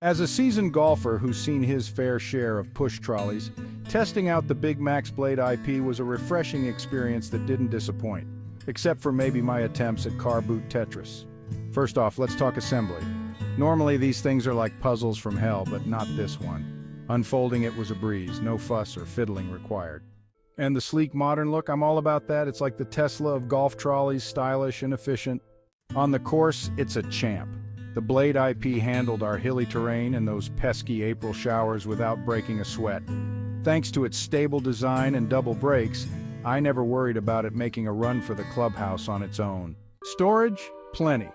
As a seasoned golfer who's seen his fair share of push trolleys, testing out the Big Max Blade IP was a refreshing experience that didn't disappoint, except for maybe my attempts at car boot Tetris. First off, let's talk assembly. Normally these things are like puzzles from hell, but not this one. Unfolding it was a breeze, no fuss or fiddling required. And the sleek modern look, I'm all about that. It's like the Tesla of golf trolleys, stylish and efficient. On the course, it's a champ. The Blade IP handled our hilly terrain and those pesky April showers without breaking a sweat. Thanks to its stable design and double brakes, I never worried about it making a run for the clubhouse on its own. Storage? Plenty.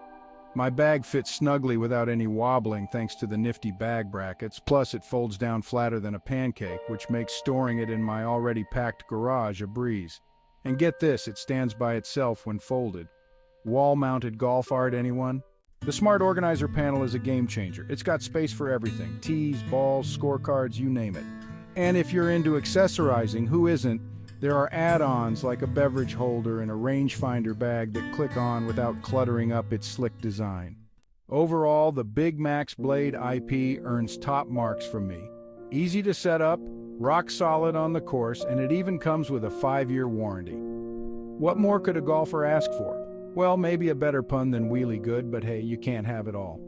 My bag fits snugly without any wobbling thanks to the nifty bag brackets, plus it folds down flatter than a pancake, which makes storing it in my already packed garage a breeze. And get this, it stands by itself when folded. Wall-mounted golf art, anyone? The Smart Organizer panel is a game changer. It's got space for everything: tees, balls, scorecards, you name it. And if you're into accessorizing, who isn't? There are add-ons like a beverage holder and a rangefinder bag that click on without cluttering up its slick design. Overall, the Big Max Blade IP earns top marks from me. Easy to set up, rock solid on the course, and it even comes with a 5-year warranty. What more could a golfer ask for? Well, maybe a better pun than wheelie good, but hey, you can't have it all.